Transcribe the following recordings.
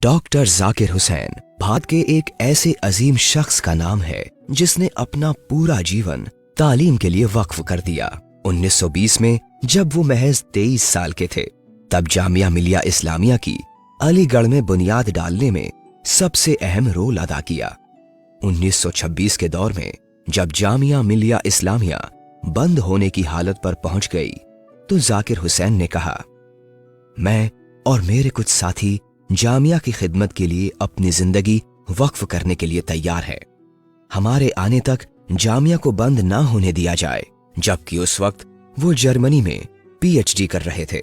Doctor Zakir Hussain Bharat के एक ऐसे अजीम शख्स का नाम है जिसने अपना पूरा जीवन तालीम के लिए वक्फ कर दिया। 1920 में जब वो महज 23 साल के थे तब जामिया मिलिया इस्लामिया की अलीगढ़ में बुनियाद डालने में सबसे अहम रोल अदा किया। 1926 के दौर में जब जामिया मिलिया इस्लामिया बंद होने की हालत पर पहुंच गई तो जाकिर हुसैन ने कहा, मैं और मेरे कुछ साथी जामिया की खिदमत के लिए अपनी जिंदगी वक्फ करने के लिए तैयार है। हमारे आने तक जामिया को बंद ना होने दिया जाए। जबकि उस वक्त वो जर्मनी में पीएचडी कर रहे थे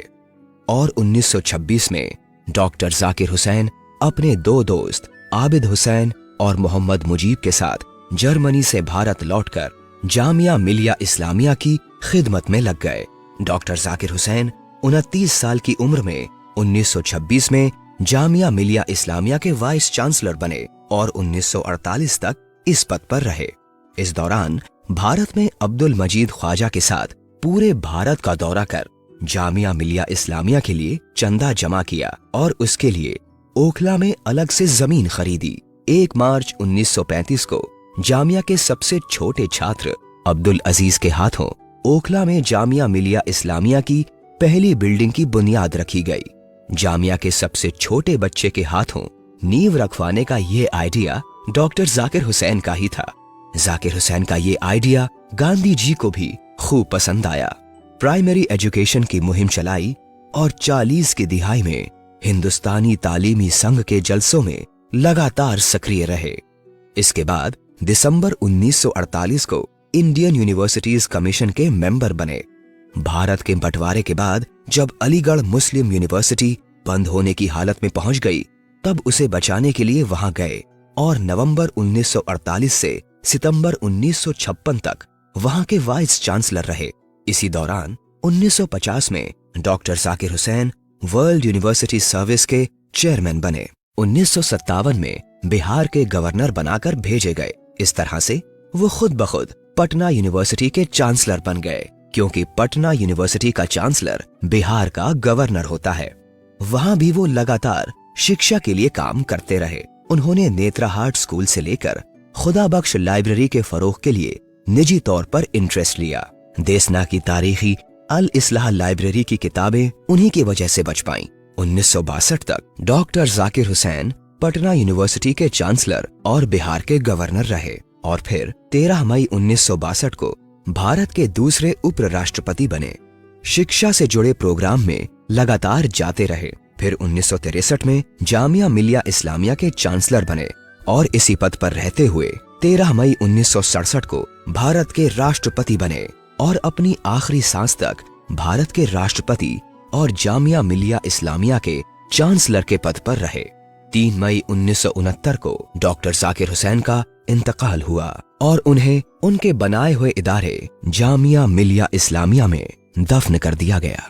और 1926 में डॉक्टर जाकिर हुसैन अपने दो दोस्त आबिद हुसैन और मोहम्मद मुजीब के साथ जर्मनी से भारत लौटकर जामिया मिलिया इस्लामिया की खिदमत में लग गए। डॉक्टर जाकिर हुसैन 29 साल की उम्र में 1926 में जामिया मिलिया इस्लामिया के वाइस चांसलर बने और 1948 तक इस पद पर रहे। इस दौरान भारत में अब्दुल मजीद ख्वाजा के साथ पूरे भारत का दौरा कर जामिया मिलिया इस्लामिया के लिए चंदा जमा किया और उसके लिए ओखला में अलग से जमीन खरीदी। 1 मार्च 1935 को जामिया के सबसे छोटे छात्र अब्दुल अजीज के हाथों ओखला में जामिया मिलिया इस्लामिया की पहली बिल्डिंग की बुनियाद रखी गई। जामिया के सबसे छोटे बच्चे के हाथों नींव रखवाने का ये आइडिया डॉक्टर जाकिर हुसैन का ही था। जाकिर हुसैन का ये आइडिया गांधी जी को भी खूब पसंद आया। प्राइमरी एजुकेशन की मुहिम चलाई और 40 की दिहाई में हिंदुस्तानी तालीमी संघ के जलसों में लगातार सक्रिय रहे। इसके बाद दिसंबर 1948 को इंडियन यूनिवर्सिटीज कमीशन के मेंबर बने। भारत के बंटवारे के बाद जब अलीगढ़ मुस्लिम यूनिवर्सिटी बंद होने की हालत में पहुंच गई तब उसे बचाने के लिए वहां गए और नवंबर 1948 से सितंबर 1956 तक वहां के वाइस चांसलर रहे। इसी दौरान 1950 में doctor Zakir Hussain world university service के चेयरमैन बने। 1957 में बिहार के गवर्नर बनाकर भेजे गए। इस तरह से वो खुद ब खुद पटना यूनिवर्सिटी के चांसलर बन गए, क्योंकि पटना यूनिवर्सिटी का चांसलर बिहार का गवर्नर होता है। वहां भी वो लगातार शिक्षा के लिए काम करते रहे। उन्होंने नेत्राहाट स्कूल से लेकर खुदा बख्श लाइब्रेरी के फरोग के लिए निजी तौर पर इंटरेस्ट लिया। देसना की तारीखी अल इस्लाह लाइब्रेरी की किताबें उन्हीं की वजह से बच पाईं। 1962 तक डॉक्टर जाकिर हुसैन पटना यूनिवर्सिटी के चांसलर और बिहार के गवर्नर रहे और फिर 13 मई 1962 को भारत के दूसरे उपराष्ट्रपति बने। शिक्षा से जुड़े प्रोग्राम में लगातार जाते रहे। फिर 1963 में जामिया मिलिया इस्लामिया के चांसलर बने और इसी पद पर रहते हुए 13 मई 1967 को भारत के राष्ट्रपति बने और अपनी आखिरी सांस तक भारत के राष्ट्रपति और जामिया मिलिया इस्लामिया के चांसलर के पद पर रहे। 3 मई 1969 को डॉक्टर जाकिर हुसैन का इंतकाल हुआ और उन्हें उनके बनाए हुए इदारे जामिया मिलिया इस्लामिया में दफन कर दिया गया।